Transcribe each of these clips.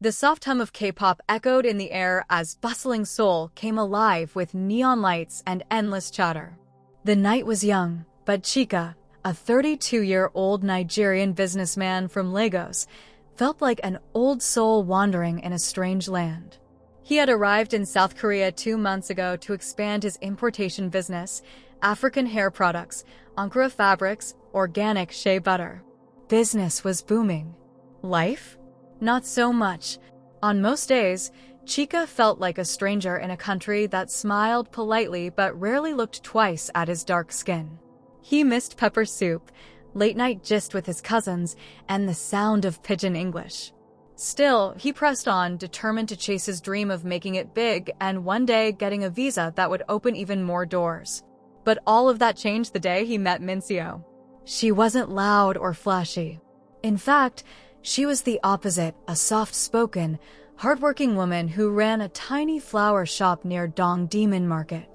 The soft hum of K-pop echoed in the air as bustling Seoul came alive with neon lights and endless chatter. The night was young, but Chika, a 32-year-old Nigerian businessman from Lagos, felt like an old soul wandering in a strange land. He had arrived in South Korea 2 months ago to expand his importation business, African hair products, Ankara fabrics, organic shea butter. Business was booming. Life? Not so much. On most days, Chika felt like a stranger in a country that smiled politely but rarely looked twice at his dark skin. He missed pepper soup, late-night gist with his cousins, and the sound of pidgin English. Still, he pressed on, determined to chase his dream of making it big and one day getting a visa that would open even more doors. But all of that changed the day he met Minseo. She wasn't loud or flashy. In fact, she was the opposite, a soft-spoken, hardworking woman who ran a tiny flower shop near Dongdaemun Market.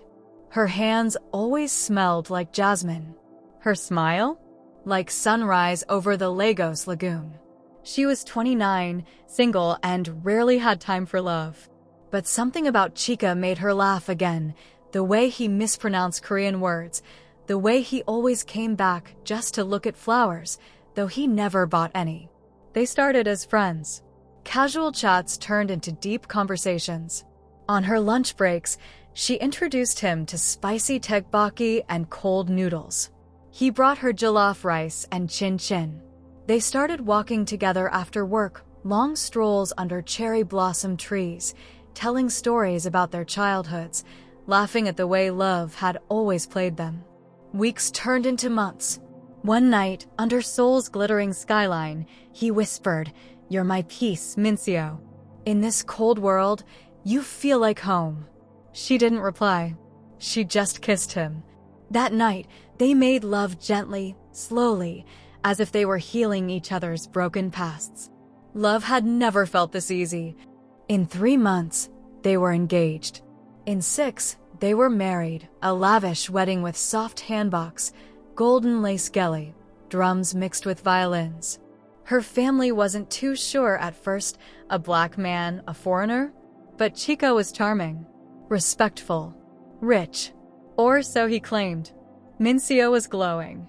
Her hands always smelled like jasmine. Her smile? Like sunrise over the Lagos Lagoon. She was 29, single, and rarely had time for love. But something about Chika made her laugh again, the way he mispronounced Korean words, the way he always came back just to look at flowers, though he never bought any. They started as friends. Casual chats turned into deep conversations. On her lunch breaks, she introduced him to spicy tteokbokki and cold noodles. He brought her jollof rice and chin-chin. They started walking together after work, long strolls under cherry blossom trees, telling stories about their childhoods, laughing at the way love had always played them. Weeks turned into months. One night, under Seoul's glittering skyline, he whispered, "You're my peace, Minseo. In this cold world, you feel like home." She didn't reply. She just kissed him. That night, they made love gently, slowly, as if they were healing each other's broken pasts. Love had never felt this easy. In 3 months, they were engaged. In 6, they were married, a lavish wedding with soft hanboks, golden lace gele, drums mixed with violins. Her family wasn't too sure at first, a black man, a foreigner? But Chika was charming, respectful, rich. Or so he claimed. Minseo was glowing.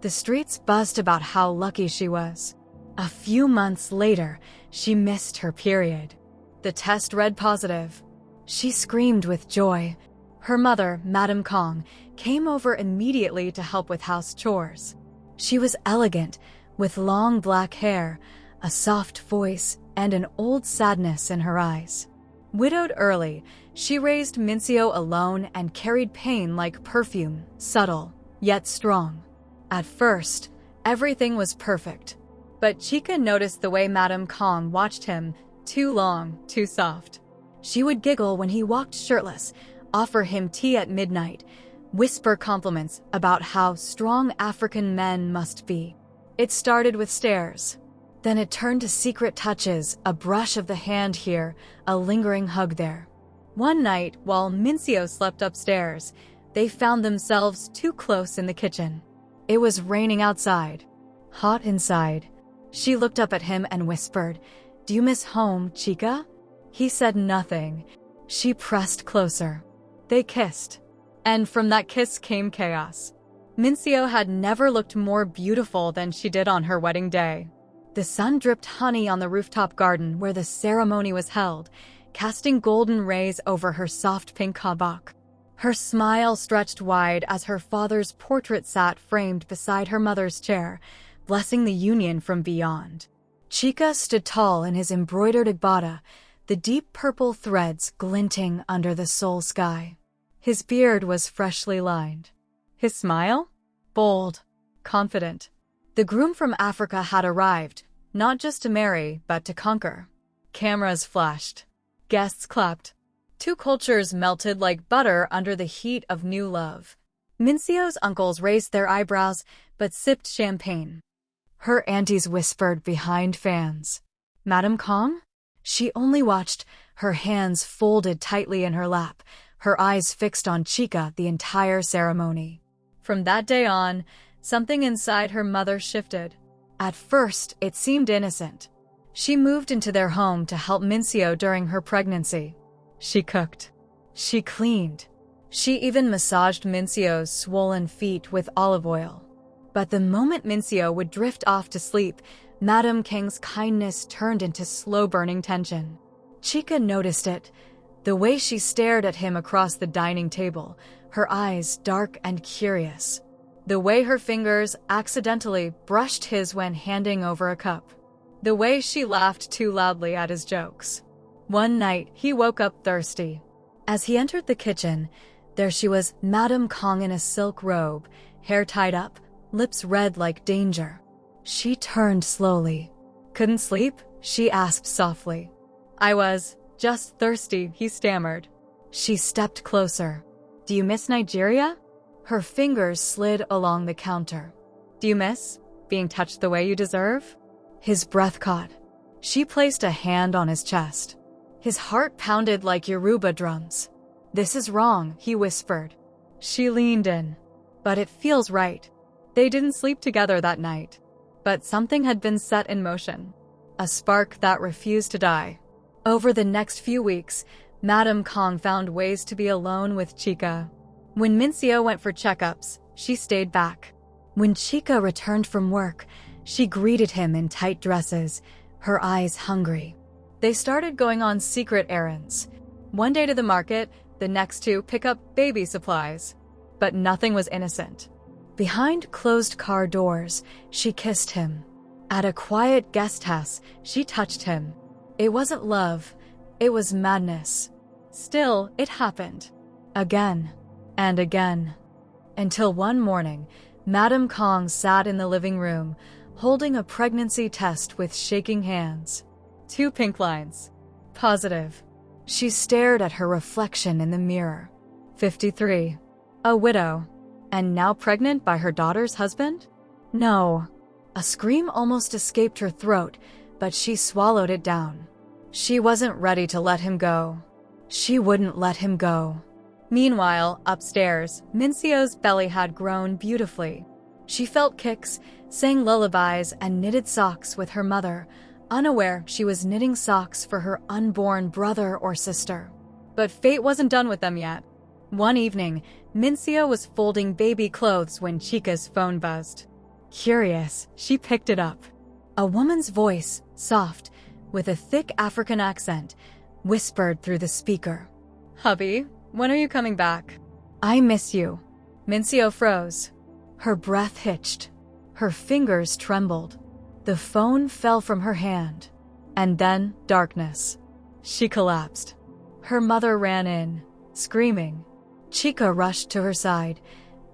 The streets buzzed about how lucky she was. A few months later, she missed her period. The test read positive. She screamed with joy. Her mother, Madame Kong, came over immediately to help with house chores. She was elegant, with long black hair, a soft voice, and an old sadness in her eyes. Widowed early, she raised Minseo alone and carried pain like perfume, subtle, yet strong. At first, everything was perfect. But Chika noticed the way Madame Kong watched him, too long, too soft. She would giggle when he walked shirtless, offer him tea at midnight, whisper compliments about how strong African men must be. It started with stares. Then it turned to secret touches, a brush of the hand here, a lingering hug there. One night, while Minseo slept upstairs, they found themselves too close in the kitchen. It was raining outside, hot inside. She looked up at him and whispered, "Do you miss home, Chika?" He said nothing. She pressed closer. They kissed. And from that kiss came chaos. Minseo had never looked more beautiful than she did on her wedding day. The sun dripped honey on the rooftop garden where the ceremony was held, casting golden rays over her soft pink habak. Her smile stretched wide as her father's portrait sat framed beside her mother's chair, blessing the union from beyond. Chika stood tall in his embroidered agbada, the deep purple threads glinting under the Seoul sky. His beard was freshly lined. His smile? Bold, confident. The groom from Africa had arrived, not just to marry, but to conquer. Cameras flashed. Guests clapped. Two cultures melted like butter under the heat of new love. Minseo's uncles raised their eyebrows, but sipped champagne. Her aunties whispered behind fans. Madame Kong? She only watched, her hands folded tightly in her lap, her eyes fixed on Chika the entire ceremony. From that day on, something inside her mother shifted. At first, it seemed innocent. She moved into their home to help Mincio during her pregnancy. She cooked. She cleaned. She even massaged Mincio's swollen feet with olive oil. But the moment Mincio would drift off to sleep, Madame Kang's kindness turned into slow-burning tension. Chica noticed it. The way she stared at him across the dining table, her eyes dark and curious. The way her fingers accidentally brushed his when handing over a cup. The way she laughed too loudly at his jokes. One night, he woke up thirsty. As he entered the kitchen, there she was, Madame Kang in a silk robe, hair tied up, lips red like danger. She turned slowly. "Couldn't sleep?" she asked softly. "I was just thirsty," he stammered. She stepped closer. "Do you miss Nigeria?" Her fingers slid along the counter. "Do you miss being touched the way you deserve?" His breath caught. She placed a hand on his chest. His heart pounded like Yoruba drums. "This is wrong," he whispered. She leaned in. "But it feels right." They didn't sleep together that night. But something had been set in motion. A spark that refused to die. Over the next few weeks, Madame Kang found ways to be alone with Chica. When Mincio went for checkups, she stayed back. When Chica returned from work, she greeted him in tight dresses, her eyes hungry. They started going on secret errands. One day to the market, the next to pick up baby supplies. But nothing was innocent. Behind closed car doors, she kissed him. At a quiet guest house, she touched him. It wasn't love, it was madness. Still, it happened. Again and again. Until one morning, Madame Kang sat in the living room, holding a pregnancy test with shaking hands. 2 pink lines. Positive. She stared at her reflection in the mirror. 53. A widow. And now pregnant by her daughter's husband? No. A scream almost escaped her throat, but she swallowed it down. She wasn't ready to let him go. She wouldn't let him go. Meanwhile, upstairs, Mincio's belly had grown beautifully. She felt kicks, sang lullabies, and knitted socks with her mother, unaware she was knitting socks for her unborn brother or sister. But fate wasn't done with them yet. One evening, Mincio was folding baby clothes when Chica's phone buzzed. Curious, she picked it up. A woman's voice, soft, with a thick African accent, whispered through the speaker. "Hubby, when are you coming back?" "I miss you." Mincio froze. Her breath hitched. Her fingers trembled. The phone fell from her hand. And then darkness. She collapsed. Her mother ran in, screaming. Chica rushed to her side,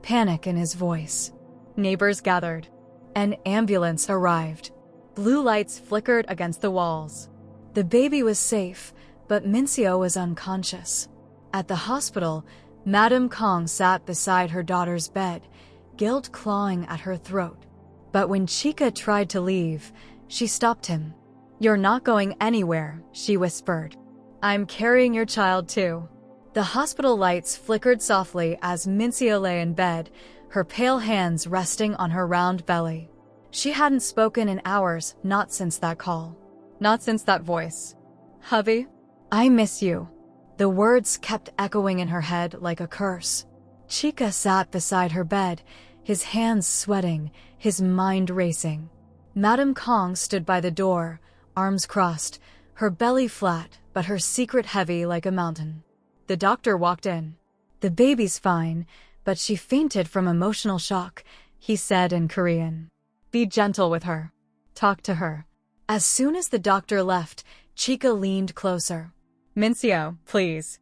panic in his voice. Neighbors gathered. An ambulance arrived. Blue lights flickered against the walls. The baby was safe, but Mincio was unconscious. At the hospital, Madame Kang sat beside her daughter's bed, guilt clawing at her throat. But when Chica tried to leave, she stopped him. "You're not going anywhere," she whispered. "I'm carrying your child too." The hospital lights flickered softly as Mincio lay in bed, her pale hands resting on her round belly. She hadn't spoken in hours, not since that call. Not since that voice. "Hubby, I miss you." The words kept echoing in her head like a curse. Chica sat beside her bed, his hands sweating, his mind racing. Madame Kang stood by the door, arms crossed, her belly flat, but her secret heavy like a mountain. The doctor walked in. "The baby's fine, but she fainted from emotional shock," he said in Korean. "Be gentle with her. Talk to her." As soon as the doctor left, Chica leaned closer. "Mincio, please.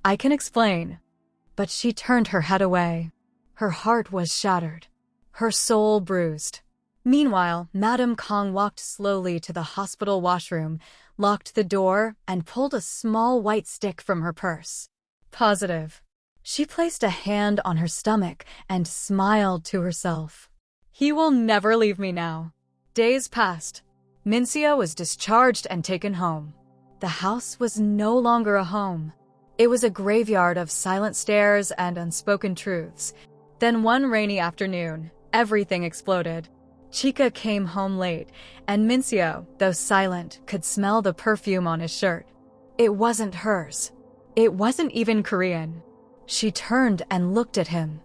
I can explain." But she turned her head away. Her heart was shattered. Her soul bruised. Meanwhile, Madame Kang walked slowly to the hospital washroom, locked the door, and pulled a small white stick from her purse. Positive. She placed a hand on her stomach and smiled to herself. "He will never leave me now." Days passed. Mincio was discharged and taken home. The house was no longer a home. It was a graveyard of silent stares and unspoken truths. Then one rainy afternoon, everything exploded. Chika came home late, and Mincio, though silent, could smell the perfume on his shirt. It wasn't hers. It wasn't even Korean. She turned and looked at him.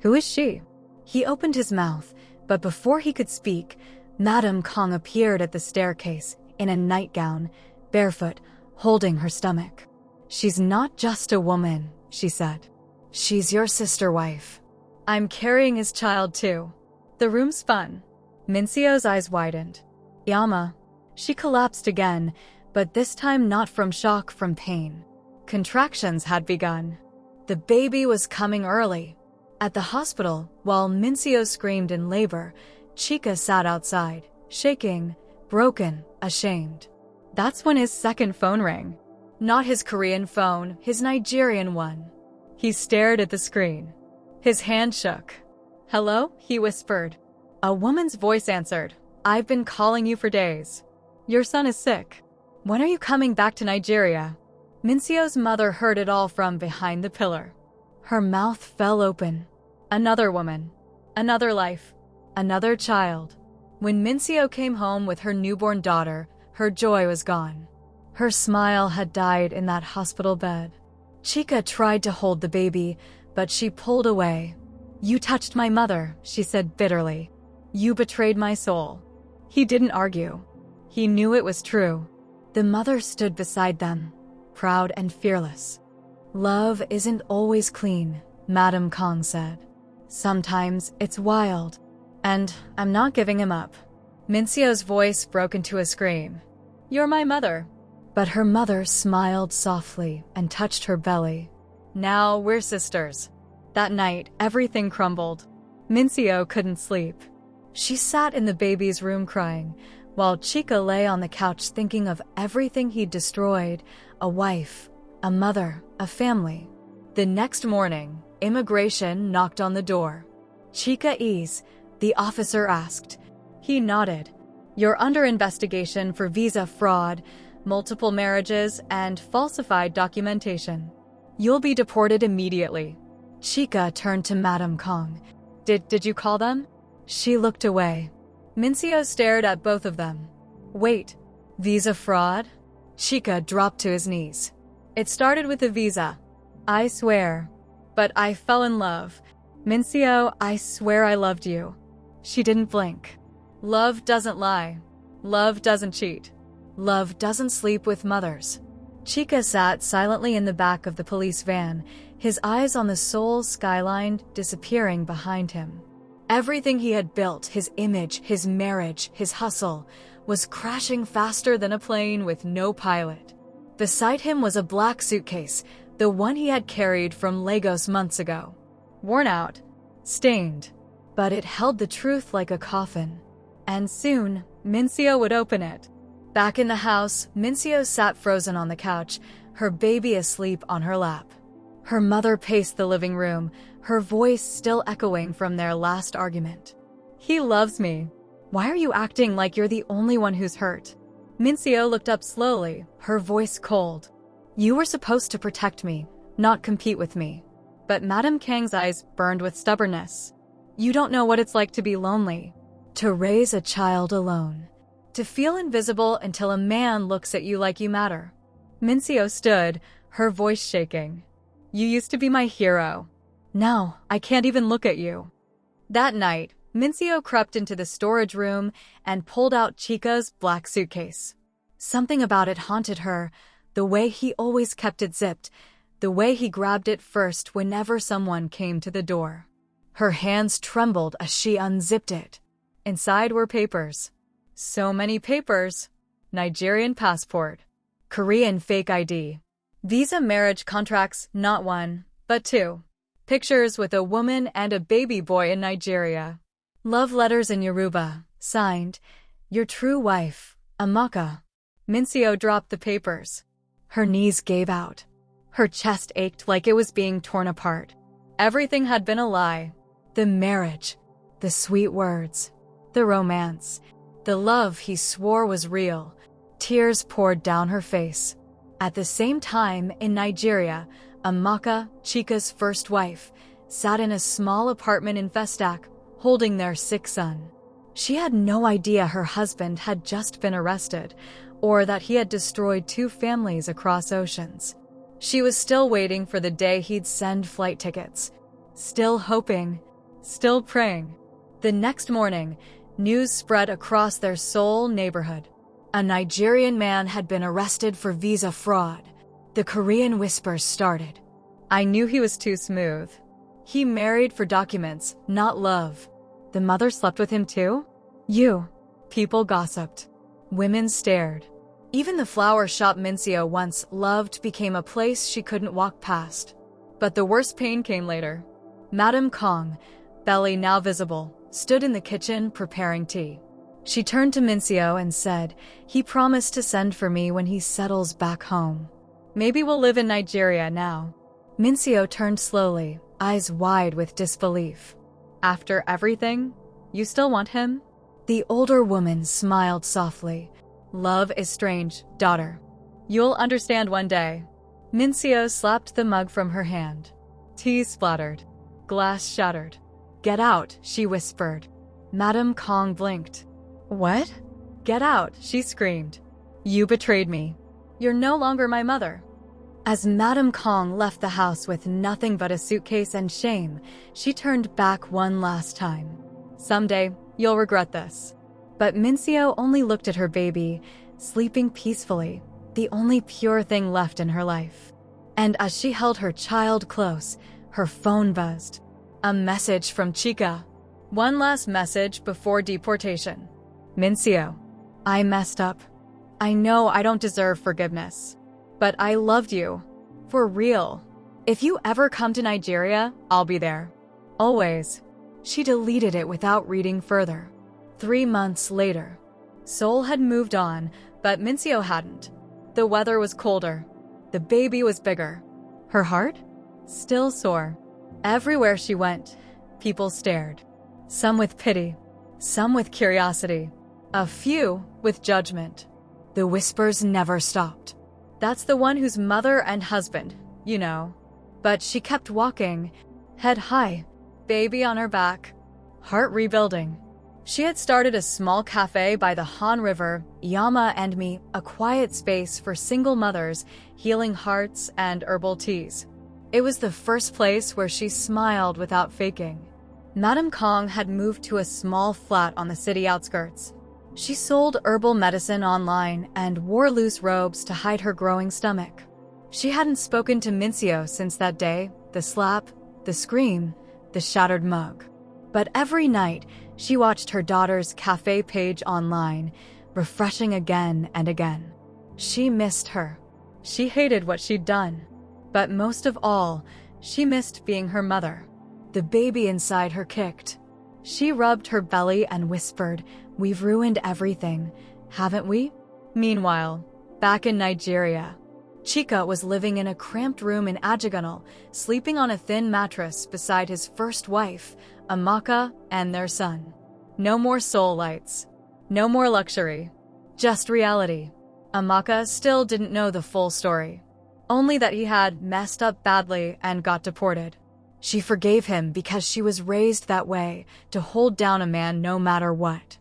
Who is she? He opened his mouth, but before he could speak, Madame Kong appeared at the staircase in a nightgown, barefoot, holding her stomach. She's not just a woman, she said. She's your sister-wife. I'm carrying his child too. The room spun. Mincio's eyes widened. Yama. She collapsed again, but this time not from shock, from pain. Contractions had begun. The baby was coming early. At the hospital, while Mincio screamed in labor, Chika sat outside, shaking, broken, ashamed. That's when his second phone rang. Not his Korean phone, his Nigerian one. He stared at the screen. His hand shook. Hello? He whispered. A woman's voice answered. I've been calling you for days. Your son is sick. When are you coming back to Nigeria? Mincio's mother heard it all from behind the pillar. Her mouth fell open. Another woman. Another life. Another child. When Mincio came home with her newborn daughter, her joy was gone. Her smile had died in that hospital bed. Chika tried to hold the baby, but she pulled away. You touched my mother, she said bitterly. You betrayed my soul. He didn't argue. He knew it was true. The mother stood beside them, proud and fearless. Love isn't always clean, Madame Kong said. Sometimes it's wild. And I'm not giving him up. Mincio's voice broke into a scream. You're my mother. But her mother smiled softly and touched her belly. Now we're sisters. That night, everything crumbled. Mincio couldn't sleep. She sat in the baby's room crying, while Chika lay on the couch thinking of everything he'd destroyed, a wife, a mother, a family. The next morning, immigration knocked on the door. Chika ease, the officer asked. He nodded. You're under investigation for visa fraud, multiple marriages, and falsified documentation. You'll be deported immediately. Chika turned to Madame Kong. Did you call them? She looked away. Mincio stared at both of them. Wait, visa fraud? Chika dropped to his knees. It started with a visa. I swear. But I fell in love. Mincio, I swear I loved you. She didn't blink. Love doesn't lie. Love doesn't cheat. Love doesn't sleep with mothers. Chika sat silently in the back of the police van, his eyes on the Seoul skyline disappearing behind him. Everything he had built, his image, his marriage, his hustle, was crashing faster than a plane with no pilot. Beside him was a black suitcase, the one he had carried from Lagos months ago. Worn out, stained, but it held the truth like a coffin. And soon, Mincio would open it. Back in the house, Mincio sat frozen on the couch, her baby asleep on her lap. Her mother paced the living room, her voice still echoing from their last argument. He loves me. Why are you acting like you're the only one who's hurt? Mincio looked up slowly, her voice cold. You were supposed to protect me, not compete with me. But Madame Kang's eyes burned with stubbornness. You don't know what it's like to be lonely, to raise a child alone, to feel invisible until a man looks at you like you matter. Mincio stood, her voice shaking. You used to be my hero. Now, I can't even look at you. That night, Mincio crept into the storage room and pulled out Chika's black suitcase. Something about it haunted her, the way he always kept it zipped, the way he grabbed it first whenever someone came to the door. Her hands trembled as she unzipped it. Inside were papers. So many papers. Nigerian passport. Korean fake ID. Visa marriage contracts, not one, but two. Pictures with a woman and a baby boy in Nigeria. Love letters in Yoruba, signed, Your true wife, Amaka. Mincio dropped the papers. Her knees gave out. Her chest ached like it was being torn apart. Everything had been a lie. The marriage, the sweet words, the romance, the love he swore was real. Tears poured down her face. At the same time, in Nigeria, Amaka, Chika's first wife, sat in a small apartment in Festac, holding their sick son. She had no idea her husband had just been arrested, or that he had destroyed 2 families across oceans. She was still waiting for the day he'd send flight tickets. Still hoping. Still praying. The next morning, news spread across their Seoul neighborhood. A Nigerian man had been arrested for visa fraud. The Korean whispers started. I knew he was too smooth. He married for documents, not love. The mother slept with him too? People gossiped. Women stared. Even the flower shop Mincio once loved became a place she couldn't walk past. But the worst pain came later. Madame Kong, belly now visible, stood in the kitchen preparing tea. She turned to Mincio and said, he promised to send for me when he settles back home. Maybe we'll live in Nigeria now. Mincio turned slowly, eyes wide with disbelief. After everything, you still want him? The older woman smiled softly. Love is strange, daughter. You'll understand one day. Mincio slapped the mug from her hand. Tea splattered. Glass shattered. Get out, she whispered. Madame Kong blinked. What? Get out, she screamed. You betrayed me. You're no longer my mother. As Madame Kong left the house with nothing but a suitcase and shame, she turned back one last time. Someday, you'll regret this. But Mincio only looked at her baby, sleeping peacefully, the only pure thing left in her life. And as she held her child close, her phone buzzed. A message from Chica. One last message before deportation. Mincio, I messed up. I know I don't deserve forgiveness. But I loved you. For real. If you ever come to Nigeria, I'll be there. Always. She deleted it without reading further. 3 months later. Seoul had moved on, but Mincio hadn't. The weather was colder. The baby was bigger. Her heart? Still sore. Everywhere she went, people stared. Some with pity. Some with curiosity. A few with judgment. The whispers never stopped. That's the one whose mother and husband, you know. But she kept walking, head high, baby on her back, heart rebuilding. She had started a small cafe by the Han River, Yama and Me, a quiet space for single mothers, healing hearts and herbal teas. It was the first place where she smiled without faking. Madame Kong had moved to a small flat on the city outskirts. She sold herbal medicine online and wore loose robes to hide her growing stomach. She hadn't spoken to Mincio since that day, the slap, the scream, the shattered mug. But every night, she watched her daughter's cafe page online, refreshing again and again. She missed her. She hated what she'd done. But most of all, she missed being her mother. The baby inside her kicked. She rubbed her belly and whispered, "We've ruined everything, haven't we?" Meanwhile, back in Nigeria, Chika was living in a cramped room in Ajigunle, sleeping on a thin mattress beside his first wife, Amaka, and their son. No more soul lights. No more luxury. Just reality. Amaka still didn't know the full story. Only that he had messed up badly and got deported. She forgave him because she was raised that way, to hold down a man no matter what.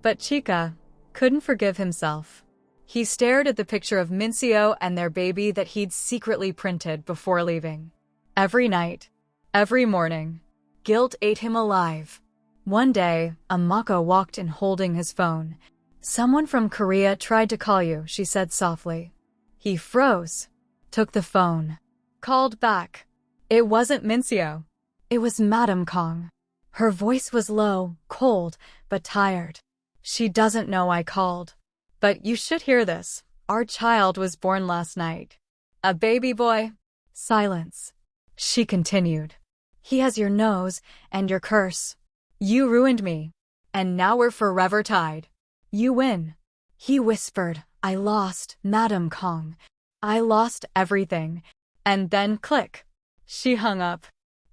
But Chika couldn't forgive himself. He stared at the picture of Mincio and their baby that he'd secretly printed before leaving. Every night, every morning, guilt ate him alive. One day, Amaka walked in holding his phone. "Someone from Korea tried to call you," she said softly. He froze, took the phone, called back. It wasn't Mincio. It was Madame Kong. Her voice was low, cold, but tired. "She doesn't know I called. But you should hear this. Our child was born last night. A baby boy." Silence. She continued. "He has your nose and your curse. You ruined me. And now we're forever tied. You win." He whispered, "I lost, Madame Kong. I lost everything." And then click. She hung up.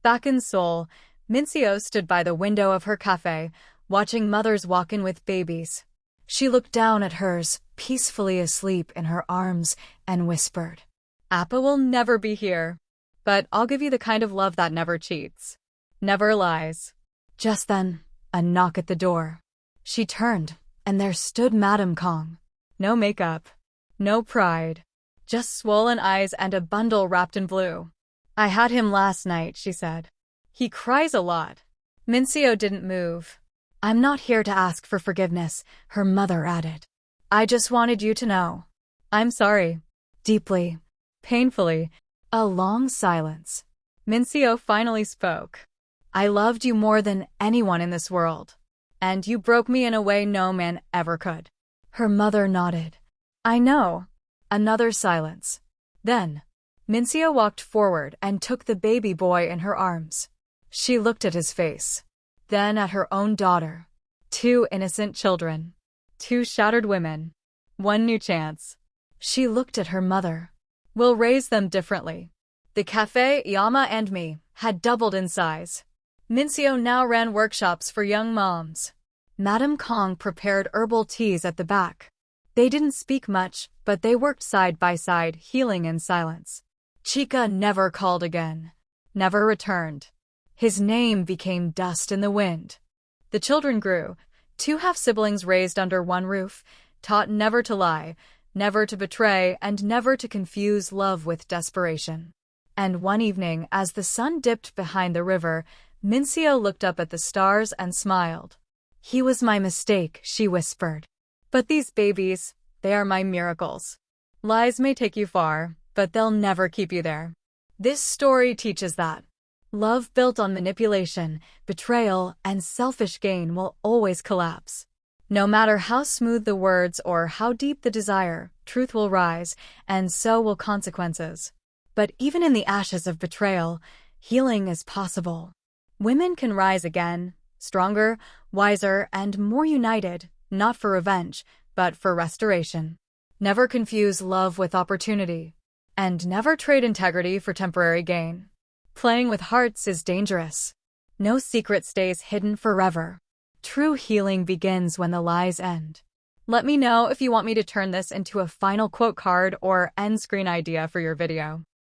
Back in Seoul, Mincio stood by the window of her cafe, watching mothers walk in with babies. She looked down at hers, peacefully asleep in her arms, and whispered, "Appa will never be here. But I'll give you the kind of love that never cheats. Never lies." Just then, a knock at the door. She turned, and there stood Madame Kong. No makeup, no pride, just swollen eyes and a bundle wrapped in blue. "I had him last night," she said. "He cries a lot." Mincio didn't move. "I'm not here to ask for forgiveness," her mother added. "I just wanted you to know. I'm sorry." Deeply, painfully, a long silence. Mincio finally spoke. "I loved you more than anyone in this world, and you broke me in a way no man ever could." Her mother nodded. "I know." Another silence. Then, Mincio walked forward and took the baby boy in her arms. She looked at his face, then at her own daughter. 2 innocent children. 2 shattered women. 1 new chance. She looked at her mother. "We'll raise them differently." The cafe, Yama and me, had doubled in size. Mincio now ran workshops for young moms. Madame Kong prepared herbal teas at the back. They didn't speak much, but they worked side by side, healing in silence. Chica never called again, never returned. His name became dust in the wind. The children grew, 2 half-siblings raised under one roof, taught never to lie, never to betray, and never to confuse love with desperation. And one evening, as the sun dipped behind the river, Mincio looked up at the stars and smiled. "He was my mistake," she whispered. "But these babies, they are my miracles. Lies may take you far, but they'll never keep you there." This story teaches that love built on manipulation, betrayal, and selfish gain will always collapse. No matter how smooth the words or how deep the desire, truth will rise, and so will consequences. But even in the ashes of betrayal, healing is possible. Women can rise again, stronger, wiser, and more united, not for revenge, but for restoration. Never confuse love with opportunity. And never trade integrity for temporary gain. Playing with hearts is dangerous. No secret stays hidden forever. True healing begins when the lies end. Let me know if you want me to turn this into a final quote card or end screen idea for your video.